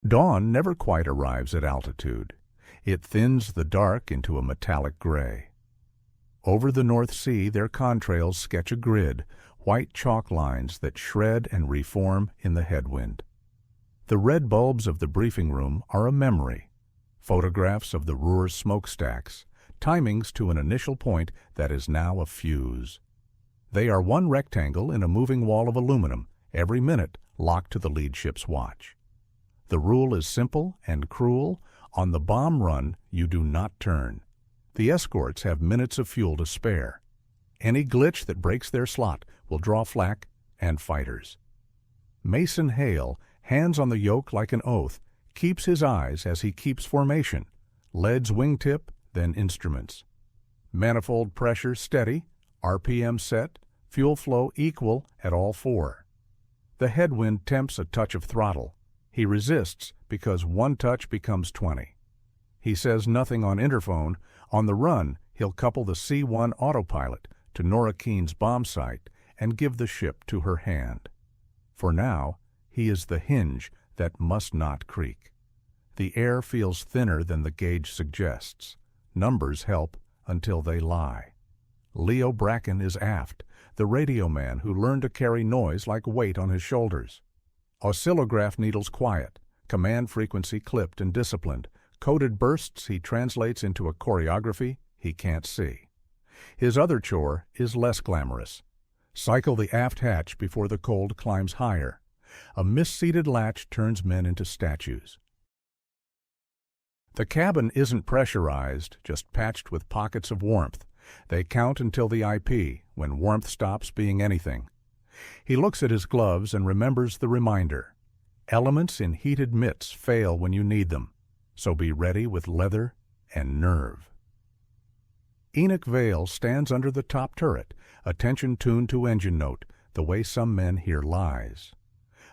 Dawn never quite arrives at altitude. It thins the dark into a metallic gray. Over the North Sea, their contrails sketch a grid, white chalk lines that shred and reform in the headwind. The red bulbs of the briefing room are a memory, photographs of the Ruhr's smokestacks, timings to an initial point that is now a fuse. They are one rectangle in a moving wall of aluminum, every minute locked to the lead ship's watch. The rule is simple and cruel. On the bomb run, you do not turn. The escorts have minutes of fuel to spare. Any glitch that breaks their slot will draw flak and fighters. Mason Hale, hands on the yoke like an oath, keeps his eyes as he keeps formation, leads wingtip, then instruments. Manifold pressure steady, RPM set, fuel flow equal at all four. The headwind tempts a touch of throttle. He resists because one touch becomes 20. He says nothing on interphone. On the run, he'll couple the C-1 autopilot to Nora Keene's bomb site and give the ship to her hand. For now, he is the hinge that must not creak. The air feels thinner than the gauge suggests. Numbers help until they lie. Leo Bracken is aft, the radio man who learned to carry noise like weight on his shoulders. Oscillograph needles quiet, command frequency clipped and disciplined, coded bursts he translates into a choreography he can't see. His other chore is less glamorous. Cycle the aft hatch before the cold climbs higher. A misseated latch turns men into statues. The cabin isn't pressurized, just patched with pockets of warmth. They count until the IP, when warmth stops being anything. He looks at his gloves and remembers the reminder. Elements in heated mitts fail when you need them, so be ready with leather and nerve. Enoch Vale stands under the top turret, attention tuned to engine note, the way some men hear lies.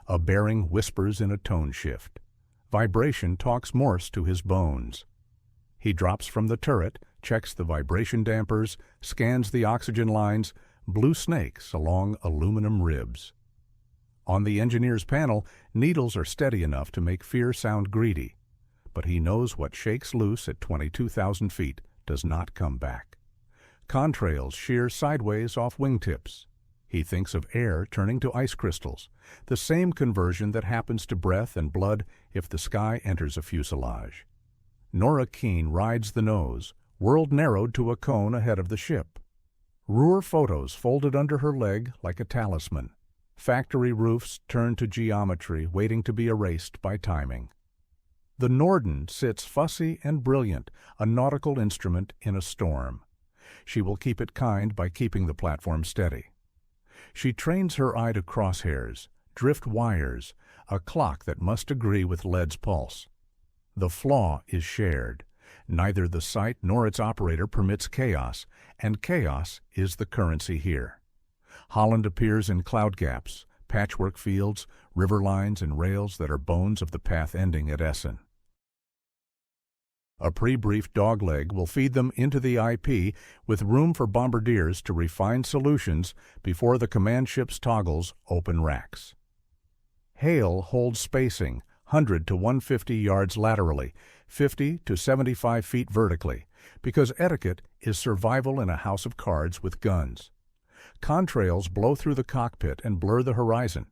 A bearing whispers in a tone shift. Vibration talks Morse to his bones. He drops from the turret, checks the vibration dampers, scans the oxygen lines, blue snakes along aluminum ribs. On the engineer's panel, needles are steady enough to make fear sound greedy, but he knows what shakes loose at 22,000 feet does not come back. Contrails shear sideways off wingtips. He thinks of air turning to ice crystals, the same conversion that happens to breath and blood if the sky enters a fuselage. Nora Keene rides the nose, world narrowed to a cone ahead of the ship. Ruhr photos folded under her leg like a talisman. Factory roofs turned to geometry waiting to be erased by timing. The Norden sits fussy and brilliant, a nautical instrument in a storm. She will keep it kind by keeping the platform steady. She trains her eye to crosshairs, drift wires, a clock that must agree with lead's pulse. The flaw is shared. Neither the site nor its operator permits chaos, and chaos is the currency here. Holland appears in cloud gaps, patchwork fields, river lines, and rails that are bones of the path ending at Essen. A pre-briefed dogleg will feed them into the IP with room for bombardiers to refine solutions before the command ship's toggles open racks. Hale holds spacing, 100 to 150 yards laterally, 50 to 75 feet vertically, because etiquette is survival in a house of cards with guns. Contrails blow through the cockpit and blur the horizon.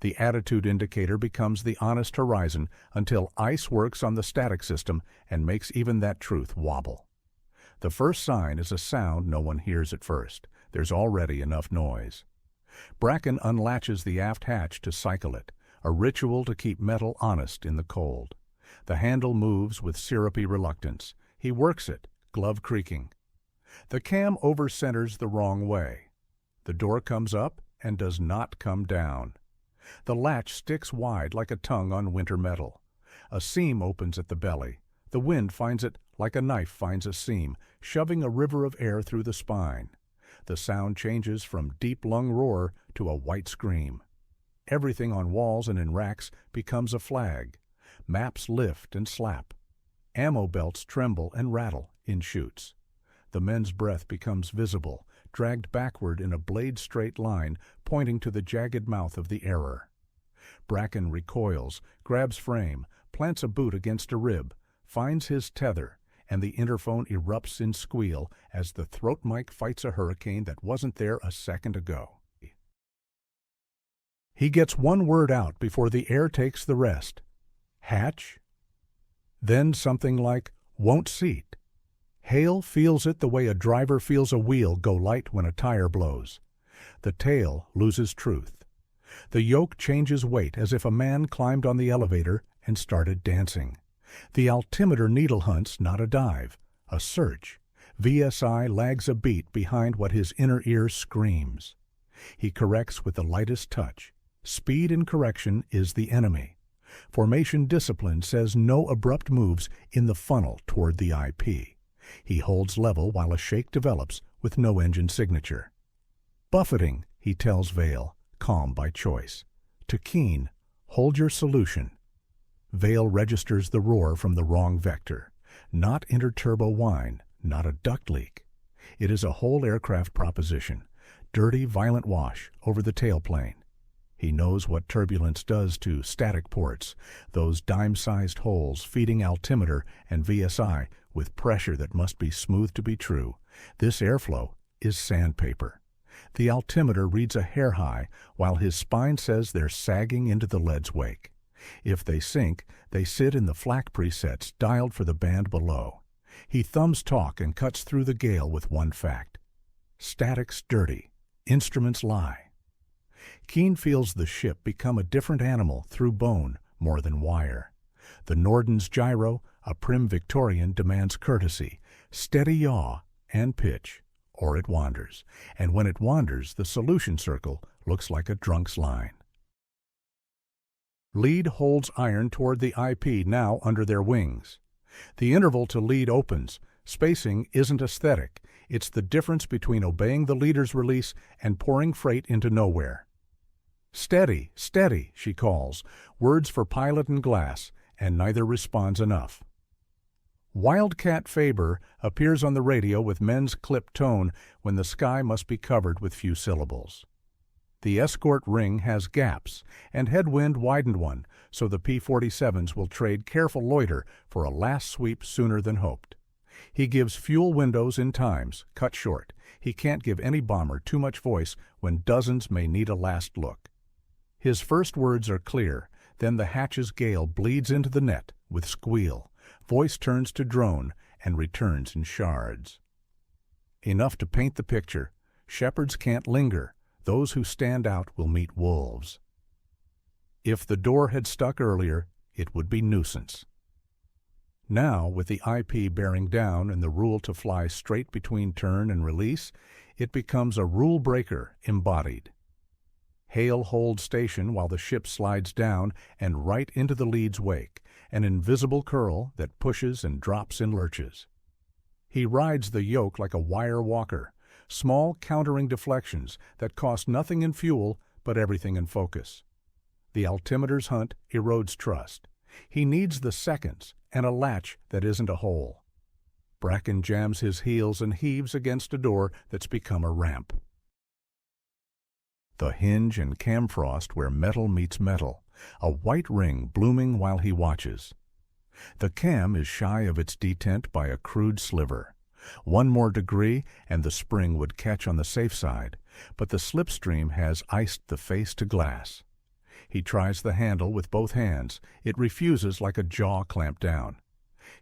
The attitude indicator becomes the honest horizon until ice works on the static system and makes even that truth wobble. The first sign is a sound no one hears at first. There's already enough noise. Bracken unlatches the aft hatch to cycle it, a ritual to keep metal honest in the cold. The handle moves with syrupy reluctance. He works it, glove creaking. The cam over-centers the wrong way. The door comes up and does not come down. The latch sticks wide like a tongue on winter metal. A seam opens at the belly. The wind finds it like a knife finds a seam, shoving a river of air through the spine. The sound changes from deep-lung roar to a white scream. Everything on walls and in racks becomes a flag. Maps lift and slap. Ammo belts tremble and rattle in chutes. The men's breath becomes visible, dragged backward in a blade-straight line pointing to the jagged mouth of the error. Bracken recoils, grabs frame, plants a boot against a rib, finds his tether, and the interphone erupts in squeal as the throat mic fights a hurricane that wasn't there a second ago. He gets one word out before the air takes the rest. Hatch? Then something like, won't seat. Hale feels it the way a driver feels a wheel go light when a tire blows. The tail loses truth. The yoke changes weight as if a man climbed on the elevator and started dancing. The altimeter needle hunts not a dive, a search. VSI lags a beat behind what his inner ear screams. He corrects with the lightest touch. Speed in correction is the enemy. Formation discipline says no abrupt moves in the funnel toward the IP. He holds level while a shake develops with no engine signature. Buffeting, he tells Vale, calm by choice. To Keen, hold your solution. Vale registers the roar from the wrong vector. Not interturbo whine, not a duct leak. It is a whole aircraft proposition. Dirty, violent wash over the tailplane. He knows what turbulence does to static ports, those dime-sized holes feeding altimeter and VSI with pressure that must be smooth to be true. This airflow is sandpaper. The altimeter reads a hair high, while his spine says they're sagging into the lead's wake. If they sink, they sit in the flak presets dialed for the band below. He thumbs talk and cuts through the gale with one fact. Static's dirty. Instruments lie. Keen feels the ship become a different animal through bone more than wire. The Norden's gyro, a prim Victorian, demands courtesy, steady yaw, and pitch, or it wanders. And when it wanders, the solution circle looks like a drunk's line. Lead holds iron toward the IP now under their wings. The interval to lead opens. Spacing isn't aesthetic. It's the difference between obeying the leader's release and pouring freight into nowhere. Steady, steady, she calls, words for pilot and glass, and neither responds enough. Wildcat Faber appears on the radio with men's clipped tone when the sky must be covered with few syllables. The escort ring has gaps, and headwind widened one, so the P-47s will trade careful loiter for a last sweep sooner than hoped. He gives fuel windows in times, cut short. He can't give any bomber too much voice when dozens may need a last look. His first words are clear, then the hatch's gale bleeds into the net with squeal. Voice turns to drone and returns in shards. Enough to paint the picture. Shepherds can't linger. Those who stand out will meet wolves. If the door had stuck earlier, it would be nuisance. Now, with the IP bearing down and the rule to fly straight between turn and release, it becomes a rule breaker embodied. Hale holds station while the ship slides down and right into the lead's wake, an invisible curl that pushes and drops in lurches. He rides the yoke like a wire walker, small countering deflections that cost nothing in fuel but everything in focus. The altimeter's hunt erodes trust. He needs the seconds and a latch that isn't a hole. Bracken jams his heels and heaves against a door that's become a ramp. The hinge and camfrost where metal meets metal, a white ring blooming while he watches. The cam is shy of its detent by a crude sliver. One more degree and the spring would catch on the safe side, but the slipstream has iced the face to glass. He tries the handle with both hands. It refuses like a jaw clamped down.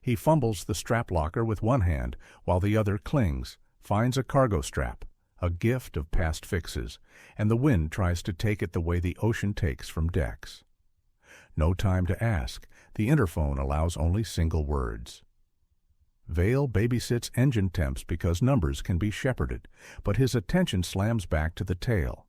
He fumbles the strap locker with one hand while the other clings, finds a cargo strap, a gift of past fixes, and the wind tries to take it the way the ocean takes from decks. No time to ask. The interphone allows only single words. Vale babysits engine temps because numbers can be shepherded, but his attention slams back to the tail.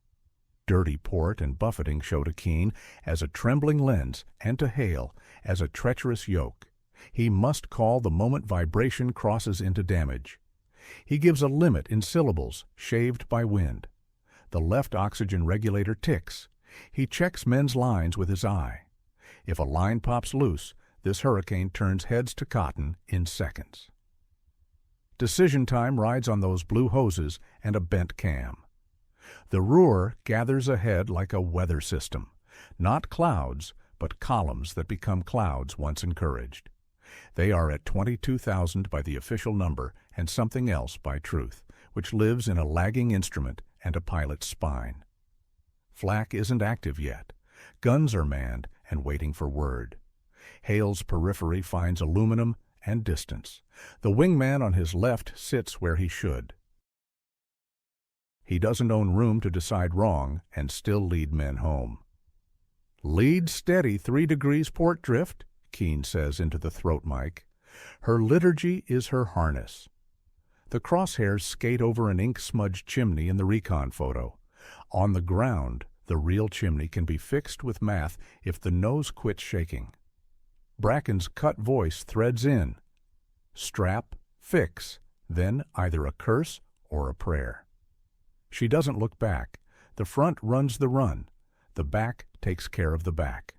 Dirty port and buffeting show to Keen as a trembling lens and to Hale as a treacherous yoke. He must call the moment vibration crosses into damage. He gives a limit in syllables, shaved by wind. The left oxygen regulator ticks. He checks men's lines with his eye. If a line pops loose, this hurricane turns heads to cotton in seconds. Decision time rides on those blue hoses and a bent cam. The roar gathers ahead like a weather system. Not clouds, but columns that become clouds once encouraged. They are at 22,000 by the official number and something else by truth, which lives in a lagging instrument and a pilot's spine. Flak isn't active yet. Guns are manned and waiting for word. Hale's periphery finds aluminum and distance. The wingman on his left sits where he should. He doesn't own room to decide wrong and still lead men home. "Lead steady 3 degrees port drift," Keene says into the throat mic. Her liturgy is her harness. The crosshairs skate over an ink-smudged chimney in the recon photo. On the ground, the real chimney can be fixed with math if the nose quits shaking. Bracken's cut voice threads in. Strap, fix, then either a curse or a prayer. She doesn't look back. The front runs the run. The back takes care of the back.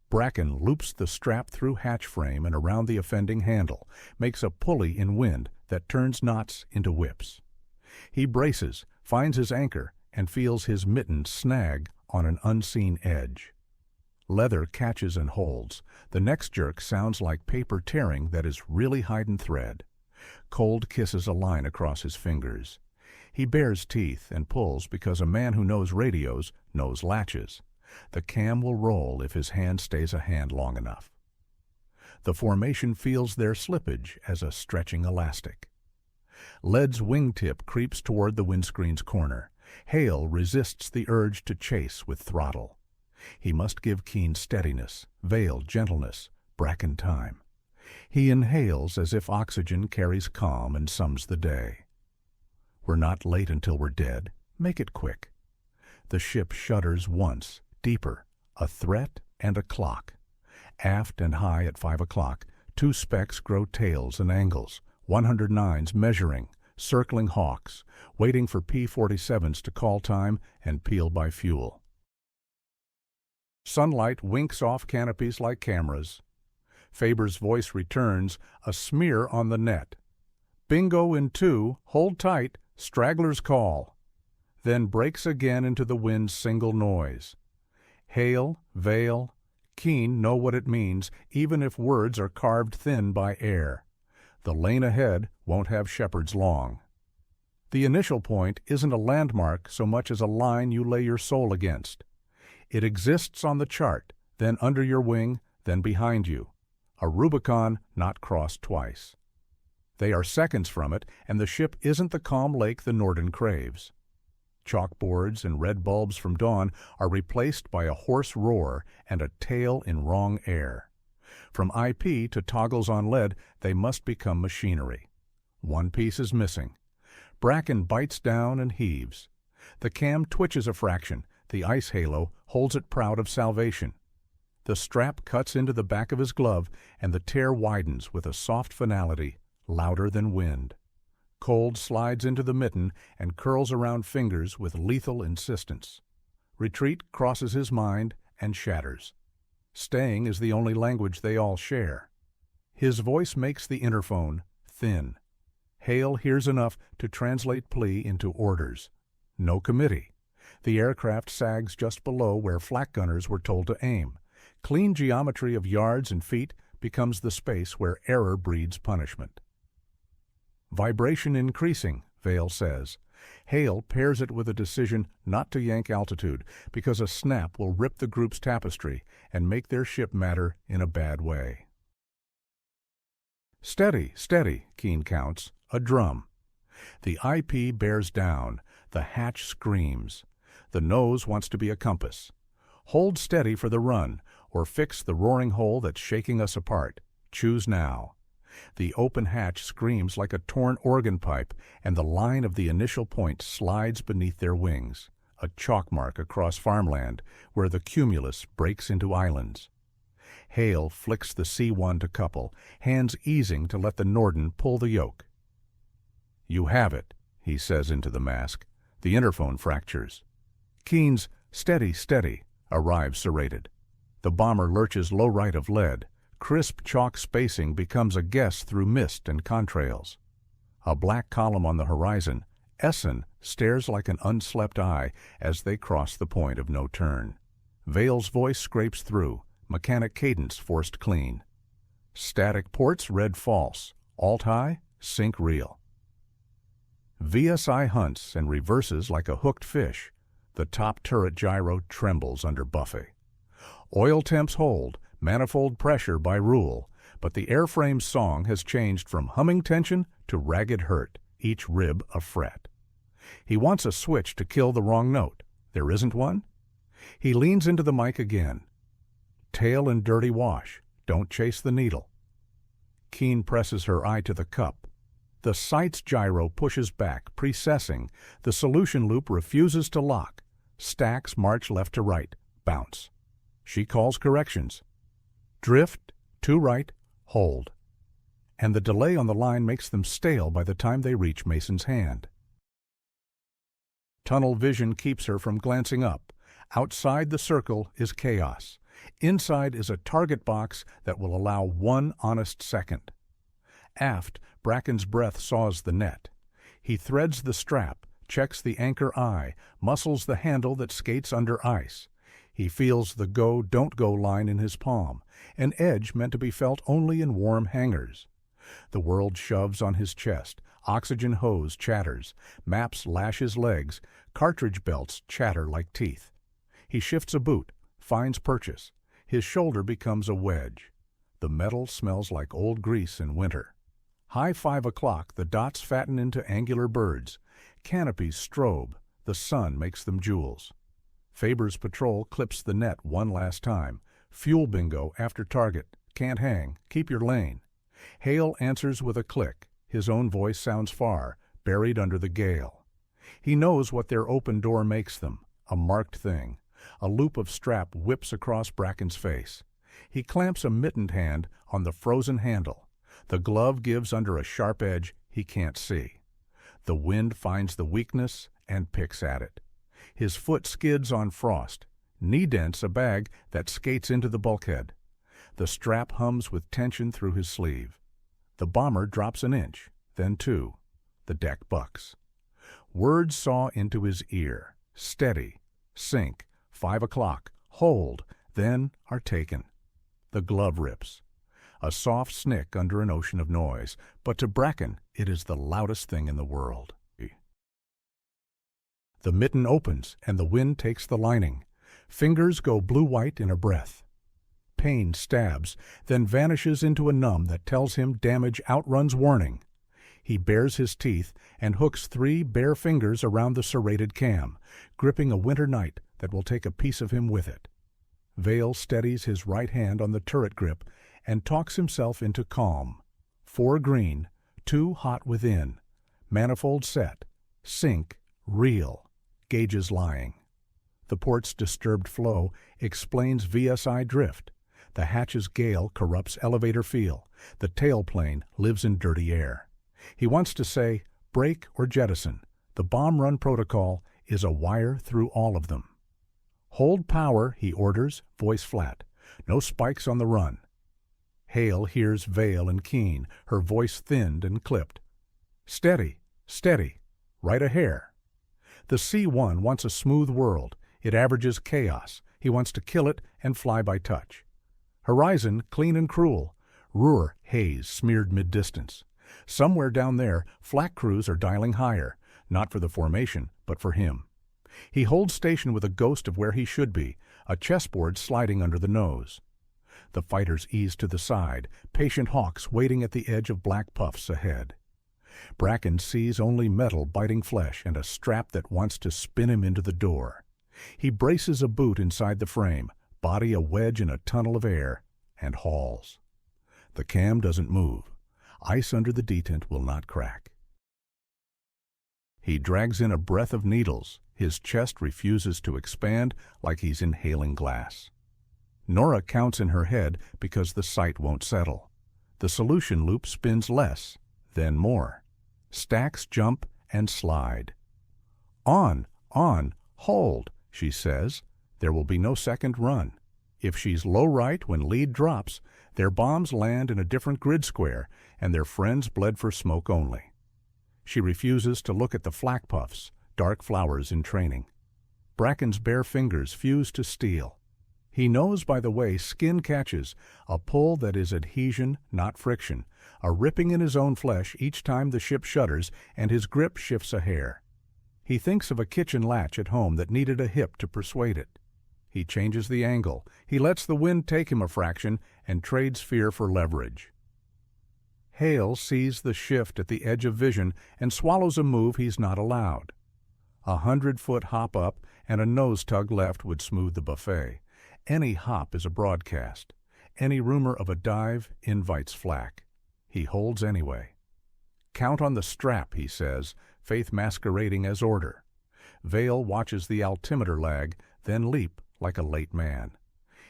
Bracken loops the strap through hatch frame and around the offending handle, makes a pulley in wind that turns knots into whips. He braces, finds his anchor, and feels his mitten snag on an unseen edge. Leather catches and holds. The next jerk sounds like paper tearing that is really hiding thread. Cold kisses a line across his fingers. He bares teeth and pulls because a man who knows radios knows latches. The cam will roll if his hand stays a hand long enough. The formation feels their slippage as a stretching elastic. Lead's wingtip creeps toward the windscreen's corner. Hale resists the urge to chase with throttle. He must give Keene steadiness, Vale gentleness, Bracken time. He inhales as if oxygen carries calm and sums the day. We're not late until we're dead. Make it quick. The ship shudders once, deeper, a threat and a clock. Aft and high at 5 o'clock, 2 specks grow tails and angles, 109s measuring, circling hawks, waiting for P-47s to call time and peel by fuel. Sunlight winks off canopies like cameras. Faber's voice returns, a smear on the net. "Bingo in 2, hold tight, stragglers call." Then breaks again into the wind's single noise. Hale, Vale, Keene know what it means, even if words are carved thin by air. The lane ahead won't have shepherds long. The initial point isn't a landmark so much as a line you lay your soul against. It exists on the chart, then under your wing, then behind you. A Rubicon not crossed twice. They are seconds from it, and the ship isn't the calm lake the Norden craves. Chalkboards and red bulbs from dawn are replaced by a hoarse roar and a tail in wrong air. From IP to toggles on lead, they must become machinery. One piece is missing. Bracken bites down and heaves. The cam twitches a fraction. The ice halo holds it proud of salvation. The strap cuts into the back of his glove, and the tear widens with a soft finality, louder than wind. Cold slides into the mitten and curls around fingers with lethal insistence. Retreat crosses his mind and shatters. Staying is the only language they all share. His voice makes the interphone thin. Hale hears enough to translate plea into orders. No committee. The aircraft sags just below where flak gunners were told to aim. Clean geometry of yards and feet becomes the space where error breeds punishment. Vibration increasing, Vale says. Hale pairs it with a decision not to yank altitude because a snap will rip the group's tapestry and make their ship matter in a bad way. "Steady, steady," Keene counts, a drum. The IP bears down. The hatch screams. The nose wants to be a compass. Hold steady for the run, or fix the roaring hole that's shaking us apart. Choose now. The open hatch screams like a torn organ pipe, and the line of the initial point slides beneath their wings, a chalk mark across farmland where the cumulus breaks into islands. Hale flicks the C1 to couple, hands easing to let the Norden pull the yoke. "You have it," he says into the mask. The interphone fractures. Keene's "Steady, steady" arrives serrated. The bomber lurches low right of lead. Crisp chalk spacing becomes a guess through mist and contrails. A black column on the horizon, Essen stares like an unslept eye as they cross the point of no turn. Vale's voice scrapes through. Mechanic cadence forced clean. Static ports read false. Alt-high, sync real. VSI hunts and reverses like a hooked fish. The top turret gyro trembles under buffet. Oil temps hold, manifold pressure by rule, but the airframe's song has changed from humming tension to ragged hurt, each rib a fret. He wants a switch to kill the wrong note. There isn't one? He leans into the mic again. Tail and dirty wash. Don't chase the needle. Keen presses her eye to the cup. The sight's gyro pushes back, precessing. The solution loop refuses to lock. Stacks march left to right. Bounce. She calls corrections. Drift, to right, hold. And the delay on the line makes them stale by the time they reach Mason's hand. Tunnel vision keeps her from glancing up. Outside the circle is chaos. Inside is a target box that will allow one honest second. Aft, Bracken's breath saws the net. He threads the strap, checks the anchor eye, muscles the handle that skates under ice. He feels the go, don't go line in his palm, an edge meant to be felt only in warm hangars. The world shoves on his chest, oxygen hose chatters, maps lash his legs, cartridge belts chatter like teeth. He shifts a boot, finds purchase. His shoulder becomes a wedge. The metal smells like old grease in winter. High 5 o'clock, the dots fatten into angular birds. Canopies strobe. The sun makes them jewels. Faber's patrol clips the net one last time. Fuel bingo after target. Can't hang. Keep your lane. Hale answers with a click. His own voice sounds far, buried under the gale. He knows what their open door makes them. A marked thing. A loop of strap whips across Bracken's face. He clamps a mittened hand on the frozen handle. The glove gives under a sharp edge he can't see. The wind finds the weakness and picks at it. His foot skids on frost. Knee dents a bag that skates into the bulkhead. The strap hums with tension through his sleeve. The bomber drops an inch, then 2. The deck bucks. Words saw into his ear. Steady. Sink. 5 o'clock. Hold. Then are taken. The glove rips. A soft snick under an ocean of noise, but to Bracken it is the loudest thing in the world. The mitten opens, and the wind takes the lining. Fingers go blue-white in a breath. Pain stabs, then vanishes into a numb that tells him damage outruns warning. He bares his teeth and hooks 3 bare fingers around the serrated cam, gripping a winter night that will take a piece of him with it. Vale steadies his right hand on the turret grip and talks himself into calm. 4 green, 2 hot within. Manifold set. Sync. Real. Gauges lying. The port's disturbed flow explains VSI drift. The hatch's gale corrupts elevator feel. The tailplane lives in dirty air. He wants to say, break or jettison. The bomb run protocol is a wire through all of them. Hold power, he orders, voice flat. No spikes on the run. Hale hears Vale and Keen, her voice thinned and clipped. Steady, steady, right a hair. The C-1 wants a smooth world. It averages chaos. He wants to kill it and fly by touch. Horizon, clean and cruel. Ruhr, haze, smeared mid-distance. Somewhere down there, flak crews are dialing higher, not for the formation, but for him. He holds station with a ghost of where he should be, a chessboard sliding under the nose. The fighters ease to the side, patient hawks waiting at the edge of black puffs ahead. Bracken sees only metal biting flesh and a strap that wants to spin him into the door. He braces a boot inside the frame, body a wedge in a tunnel of air, and hauls. The cam doesn't move. Ice under the detent will not crack. He drags in a breath of needles. His chest refuses to expand like he's inhaling glass. Nora counts in her head because the sight won't settle. The solution loop spins less, then more. Stacks jump and slide. On, hold, she says. There will be no second run. If she's low right when lead drops, their bombs land in a different grid square, and their friends bled for smoke only. She refuses to look at the flak puffs, dark flowers in training. Bracken's bare fingers fuse to steel. He knows by the way skin catches, a pull that is adhesion, not friction, a ripping in his own flesh each time the ship shudders and his grip shifts a hair. He thinks of a kitchen latch at home that needed a hip to persuade it. He changes the angle. He lets the wind take him a fraction and trades fear for leverage. Hale sees the shift at the edge of vision and swallows a move he's not allowed. 100-foot hop up and a nose tug left would smooth the buffet. Any hop is a broadcast. Any rumor of a dive invites flak. He holds anyway. Count on the strap, he says, faith masquerading as order. Vail watches the altimeter lag, then leap like a late man.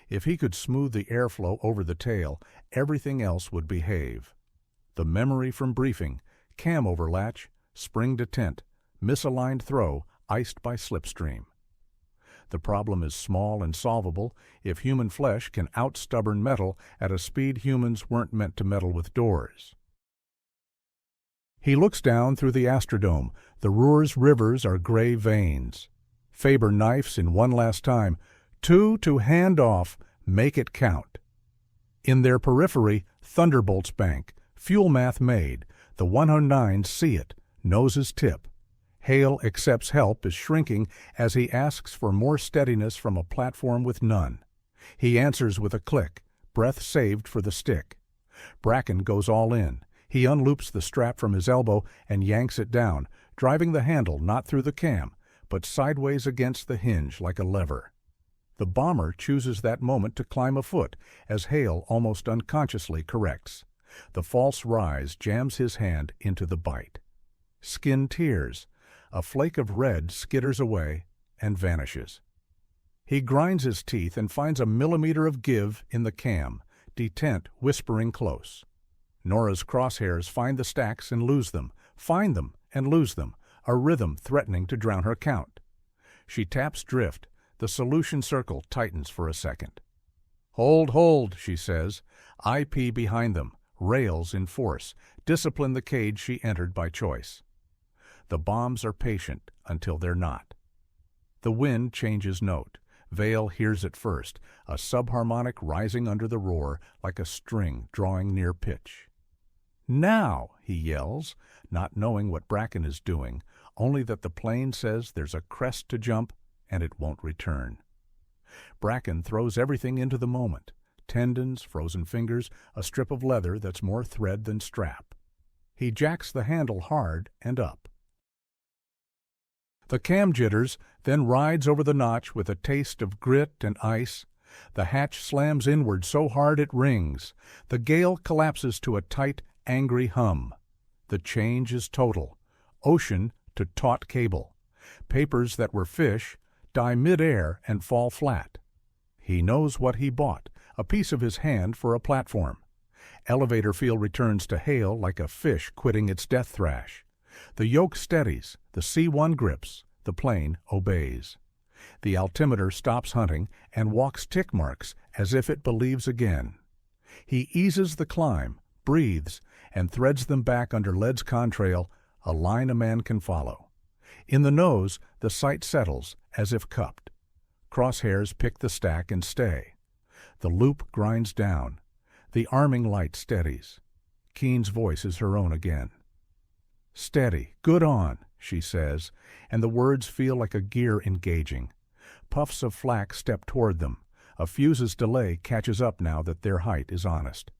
If he could smooth the airflow over the tail, everything else would behave. The memory from briefing, cam over latch, spring detent, misaligned throw, iced by slipstream. The problem is small and solvable if human flesh can out-stubborn metal at a speed humans weren't meant to meddle with doors. He looks down through the Astrodome. The Ruhr's rivers are gray veins. Faber knifes in one last time. 2 to hand off, make it count. In their periphery, thunderbolts bank. Fuel math made. The 109s see it. Noses tip. Hale accepts help is shrinking as he asks for more steadiness from a platform with none. He answers with a click, breath saved for the stick. Bracken goes all in. He unloops the strap from his elbow and yanks it down, driving the handle not through the cam, but sideways against the hinge like a lever. The bomber chooses that moment to climb a foot as Hale almost unconsciously corrects. The false rise jams his hand into the bite. Skin tears. A flake of red skitters away and vanishes. He grinds his teeth and finds a millimeter of give in the cam, detent whispering close. Nora's crosshairs find the stacks and lose them, find them and lose them, a rhythm threatening to drown her count. She taps drift. The solution circle tightens for a second. Hold, she says. IP behind them, rails in force, discipline the cage she entered by choice. The bombs are patient until they're not. The wind changes note. Vail hears it first, a subharmonic rising under the roar like a string drawing near pitch. Now, he yells, not knowing what Bracken is doing, only that the plane says there's a crest to jump and it won't return. Bracken throws everything into the moment. Tendons, frozen fingers, a strip of leather that's more thread than strap. He jacks the handle hard and up. The cam jitters, then rides over the notch with a taste of grit and ice. The hatch slams inward so hard it rings. The gale collapses to a tight, angry hum. The change is total. Ocean to taut cable. Papers that were fish die mid-air and fall flat. He knows what he bought, a piece of his hand for a platform. Elevator feel returns to Hale like a fish quitting its death thrash. The yoke steadies, the C1 grips, the plane obeys. The altimeter stops hunting and walks tick marks as if it believes again. He eases the climb, breathes, and threads them back under lead's contrail, a line a man can follow. In the nose, the sight settles as if cupped. Crosshairs pick the stack and stay. The loop grinds down. The arming light steadies. Keene's voice is her own again. Steady, good on, she says, and the words feel like a gear engaging. Puffs of flak step toward them. A fuse's delay catches up now that their height is honest.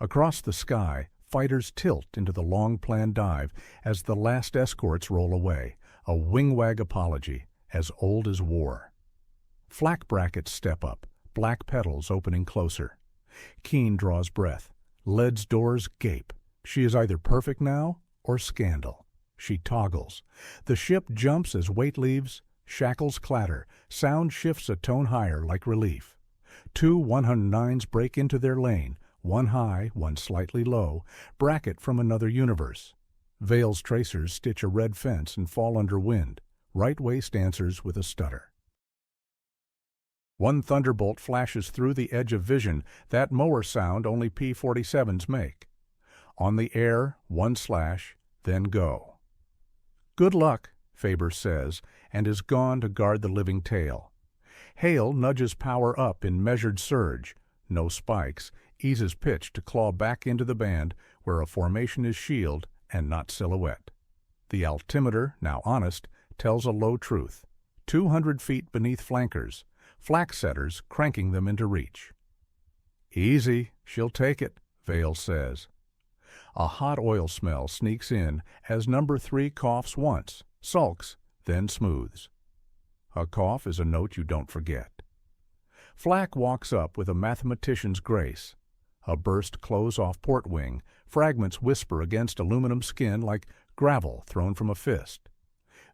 Across the sky, fighters tilt into the long-planned dive as the last escorts roll away, a wingwag apology, as old as war. Flak brackets step up, black petals opening closer. Keene draws breath. Lead's doors gape. She is either perfect now or scandal. She toggles. The ship jumps as weight leaves, shackles clatter, sound shifts a tone higher like relief. 2 109s break into their lane, one high, one slightly low, bracket from another universe. Vail's tracers stitch a red fence and fall under wind. Right waist answers with a stutter. One thunderbolt flashes through the edge of vision, that mower sound only P-47s make. On the air, one slash, then go. Good luck, Faber says, and is gone to guard the living tail. Hale nudges power up in measured surge. No spikes, eases pitch to claw back into the band where a formation is shield and not silhouette. The altimeter, now honest, tells a low truth. 200 feet beneath flankers, flak setters cranking them into reach. "Easy, she'll take it," Vale says. A hot oil smell sneaks in as number 3 coughs once, sulks, then smooths. A cough is a note you don't forget. Flak walks up with a mathematician's grace. A burst close off port wing, fragments whisper against aluminum skin like gravel thrown from a fist.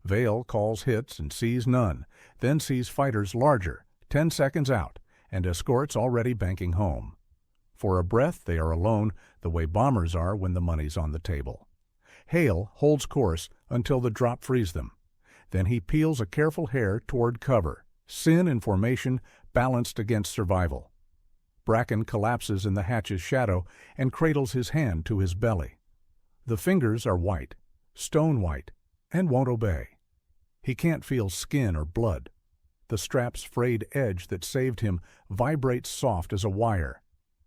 Vale calls hits and sees none, then sees fighters larger, 10 seconds out, and escorts already banking home. For a breath they are alone, the way bombers are when the money's on the table. Hale holds course until the drop frees them. Then he peels a careful hair toward cover, sin in formation balanced against survival. Bracken collapses in the hatch's shadow and cradles his hand to his belly. The fingers are white, stone white, and won't obey. He can't feel skin or blood. The strap's frayed edge that saved him vibrates soft as a wire.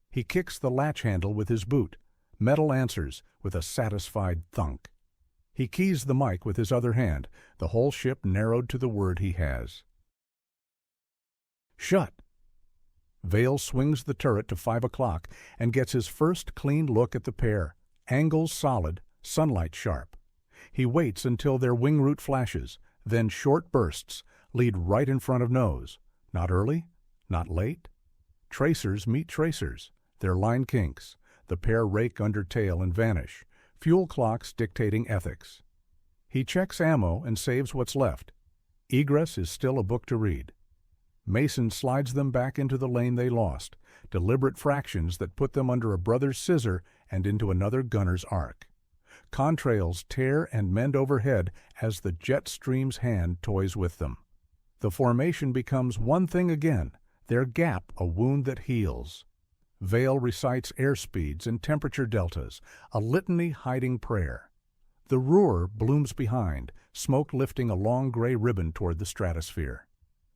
He kicks the latch handle with his boot. Metal answers with a satisfied thunk. He keys the mic with his other hand, the whole ship narrowed to the word he has. "Shut." Vale swings the turret to 5 o'clock and gets his first clean look at the pair, angles solid, sunlight sharp. He waits until their wing root flashes, then short bursts lead right in front of nose. Not early, not late. Tracers meet tracers. Their line kinks. The pair rake under tail and vanish. Fuel clocks dictating ethics. He checks ammo and saves what's left. Egress is still a book to read. Mason slides them back into the lane they lost, deliberate fractions that put them under a brother's scissor and into another gunner's arc. Contrails tear and mend overhead as the jet stream's hand toys with them. The formation becomes one thing again, their gap a wound that heals. Vale recites airspeeds and temperature deltas, a litany hiding prayer. The Ruhr blooms behind, smoke lifting a long gray ribbon toward the stratosphere.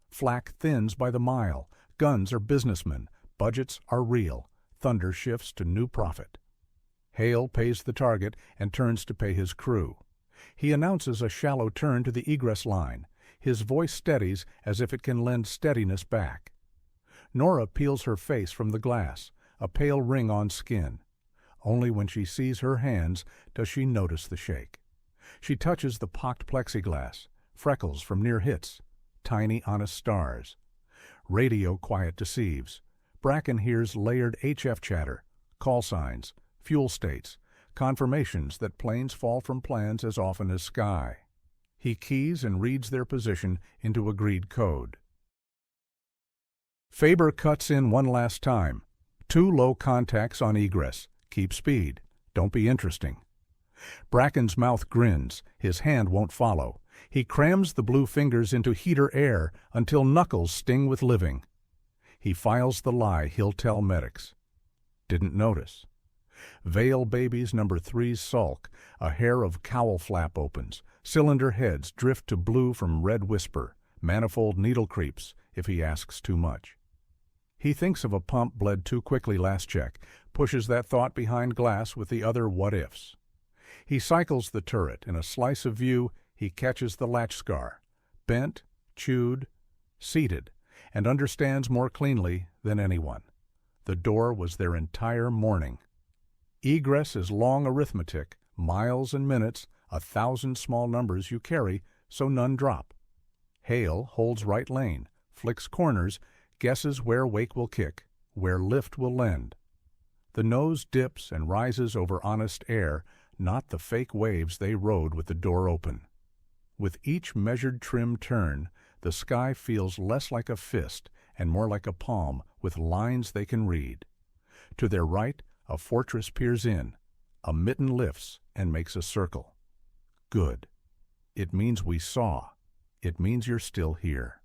Flak thins by the mile, guns are businessmen, budgets are real, thunder shifts to new profit. Hale pays the target and turns to pay his crew. He announces a shallow turn to the egress line. His voice steadies as if it can lend steadiness back. Nora peels her face from the glass, a pale ring on skin. Only when she sees her hands does she notice the shake. She touches the pocked plexiglass, freckles from near hits, tiny honest stars. Radio quiet deceives. Bracken hears layered HF chatter, call signs, fuel states, confirmations that planes fall from plans as often as sky. He keys and reads their position into agreed code. Faber cuts in one last time. 2 low contacts on egress. Keep speed. Don't be interesting. Bracken's mouth grins. His hand won't follow. He crams the blue fingers into heater air until knuckles sting with living. He files the lie he'll tell medics. Didn't notice. Vale babies number 3's sulk. A hair of cowl flap opens. Cylinder heads drift to blue from red whisper. Manifold needle creeps if he asks too much. He thinks of a pump bled too quickly last check, pushes that thought behind glass with the other what-ifs. He cycles the turret. In a slice of view, he catches the latch scar. Bent, chewed, seated, and understands more cleanly than anyone. The door was their entire morning. Egress is long arithmetic, miles and minutes, 1,000 small numbers you carry, so none drop. Hale holds right lane, flicks corners, guesses where wake will kick, where lift will lend. The nose dips and rises over honest air, not the fake waves they rode with the door open. With each measured trim turn, the sky feels less like a fist and more like a palm with lines they can read. To their right, a fortress peers in. A mitten lifts and makes a circle. Good. It means we saw. It means you're still here.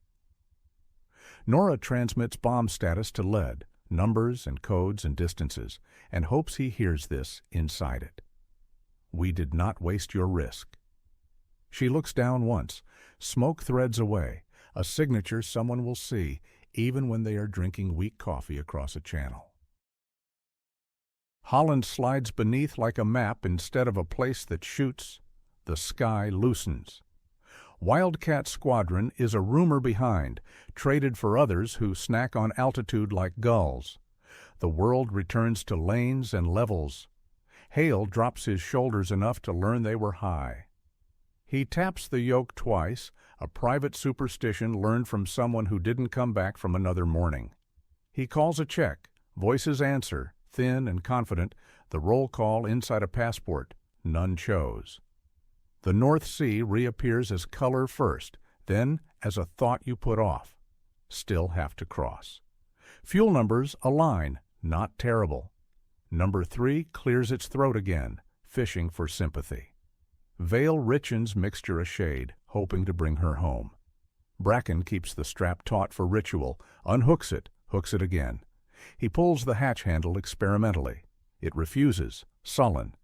Nora transmits bomb status to lead, numbers and codes and distances, and hopes he hears this inside it. We did not waste your risk. She looks down once. Smoke threads away. a signature someone will see even when they are drinking weak coffee across a channel. Holland slides beneath like a map instead of a place that shoots. The sky loosens. Wildcat Squadron is a rumor behind, traded for others who snack on altitude like gulls. The world returns to lanes and levels. Hale drops his shoulders enough to learn they were high. He taps the yoke twice, a private superstition learned from someone who didn't come back from another morning. He calls a check, voices answer, thin and confident, the roll call inside a passport. None chose. The North Sea reappears as color first, then as a thought you put off. Still have to cross. Fuel numbers align, not terrible. Number 3 clears its throat again, fishing for sympathy. Vale richens mixture a shade, hoping to bring her home. Bracken keeps the strap taut for ritual, unhooks it, hooks it again. He pulls the hatch handle experimentally. It refuses, sullen.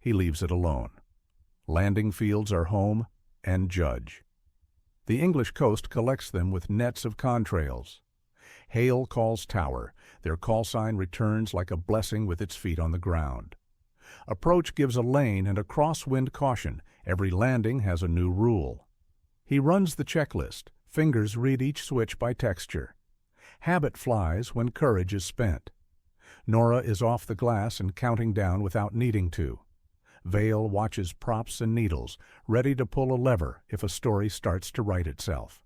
He leaves it alone. Landing fields are home and judge. The English coast collects them with nets of contrails. Hale calls tower. Their call sign returns like a blessing with its feet on the ground. Approach gives a lane and a crosswind caution. Every landing has a new rule. He runs the checklist. Fingers read each switch by texture. Habit flies when courage is spent. Nora is off the glass and counting down without needing to. Vale watches props and needles, ready to pull a lever if a story starts to write itself.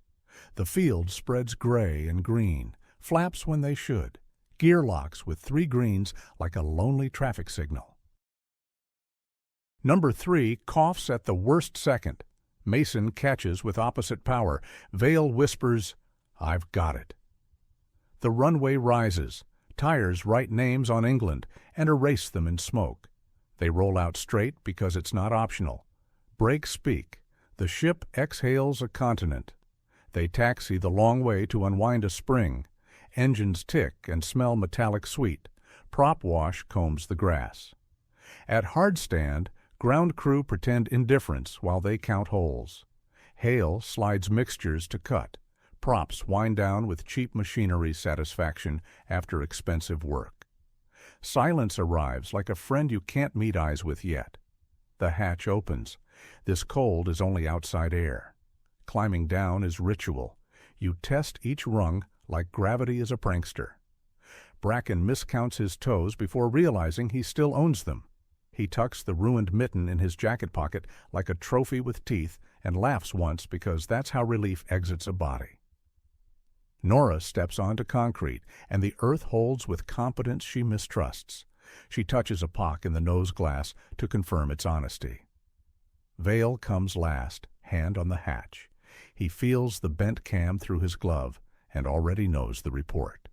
The field spreads gray and green, flaps when they should, gear locks with 3 greens like a lonely traffic signal. Number 3 coughs at the worst second. Mason catches with opposite power. Vale whispers, "I've got it." The runway rises. Tires write names on England and erase them in smoke. They roll out straight because it's not optional. Brakes speak. The ship exhales a continent. They taxi the long way to unwind a spring. Engines tick and smell metallic sweet. Prop wash combs the grass. At hard stand, ground crew pretend indifference while they count holes. Hale slides mixtures to cut. Props wind down with cheap machinery satisfaction after expensive work. Silence arrives like a friend you can't meet eyes with yet. The hatch opens. This cold is only outside air. Climbing down is ritual. You test each rung like gravity is a prankster. Bracken miscounts his toes before realizing he still owns them. He tucks the ruined mitten in his jacket pocket like a trophy with teeth and laughs once because that's how relief exits a body. Nora steps onto concrete, and the earth holds with competence she mistrusts. She touches a pock in the nose glass to confirm its honesty. Vale comes last, hand on the hatch. He feels the bent cam through his glove and already knows the report.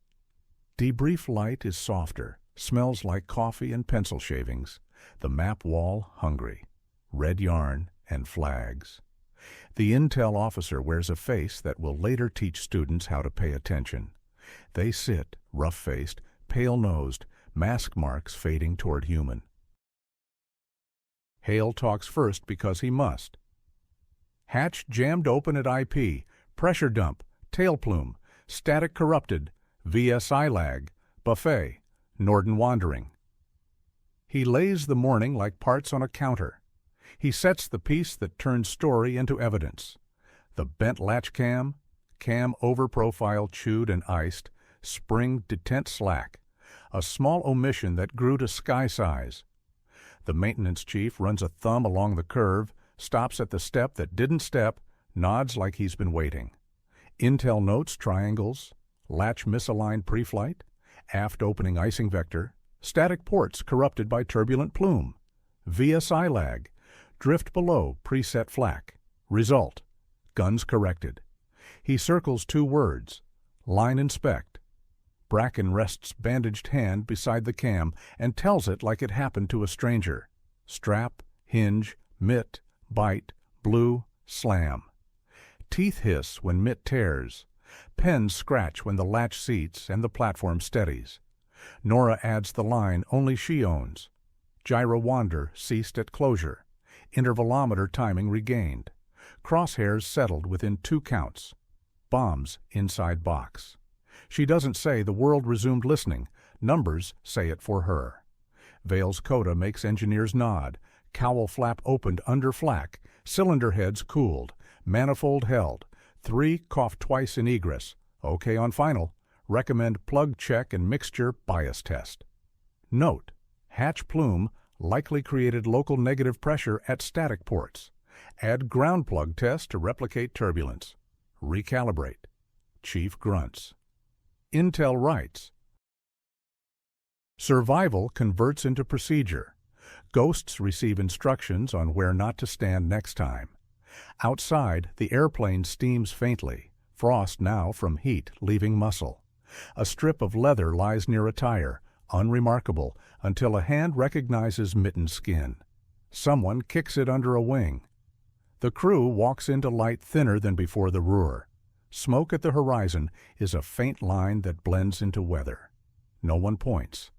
Debrief light is softer, smells like coffee and pencil shavings. The map wall hungry. Red yarn and flags. The intel officer wears a face that will later teach students how to pay attention. They sit, rough-faced, pale-nosed, mask marks fading toward human. Hale talks first because he must. Hatch jammed open at IP, pressure dump, tail plume, static corrupted, VSI lag, buffet, Norden wandering. He lays the morning like parts on a counter. He sets the piece that turns story into evidence. The bent latch cam over profile chewed and iced, spring detent slack, a small omission that grew to sky size. The maintenance chief runs a thumb along the curve, stops at the step that didn't step, nods like he's been waiting. Intel notes triangles, latch misaligned pre-flight, aft opening icing vector, static ports corrupted by turbulent plume, VSI lag, drift below preset flak. Result: guns corrected. He circles 2 words: line inspect. Bracken rests bandaged hand beside the cam and tells it like it happened to a stranger. Strap, hinge, mitt, bite, blue, slam. Teeth hiss when mitt tears. Pens scratch when the latch seats and the platform steadies. Nora adds the line only she owns. Gyro wander ceased at closure. Intervalometer timing regained. Crosshairs settled within 2 counts. Bombs inside box. She doesn't say the world resumed listening. Numbers say it for her. Vale's coda makes engineers nod. Cowl flap opened under flak. Cylinder heads cooled. Manifold held. 3 cough twice in egress. OK on final. Recommend plug check and mixture bias test. Note: hatch plume likely created local negative pressure at static ports. Add ground plug test to replicate turbulence. Recalibrate. Chief grunts. Intel writes, survival converts into procedure. Ghosts receive instructions on where not to stand next time. Outside, the airplane steams faintly, frost now from heat leaving muscle. A strip of leather lies near a tire, unremarkable, until a hand recognizes mittened skin. Someone kicks it under a wing. The crew walks into light thinner than before the roar. Smoke at the horizon is a faint line that blends into weather. No one points.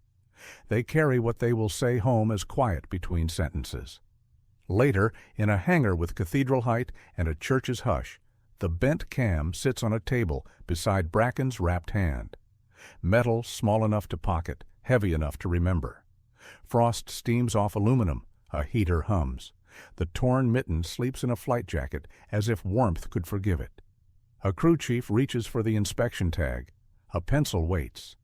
They carry what they will say home as quiet between sentences. Later, in a hangar with cathedral height and a church's hush, the bent cam sits on a table beside Bracken's wrapped hand. Metal small enough to pocket, heavy enough to remember. Frost steams off aluminum. A heater hums. The torn mitten sleeps in a flight jacket as if warmth could forgive it. A crew chief reaches for the inspection tag. A pencil waits.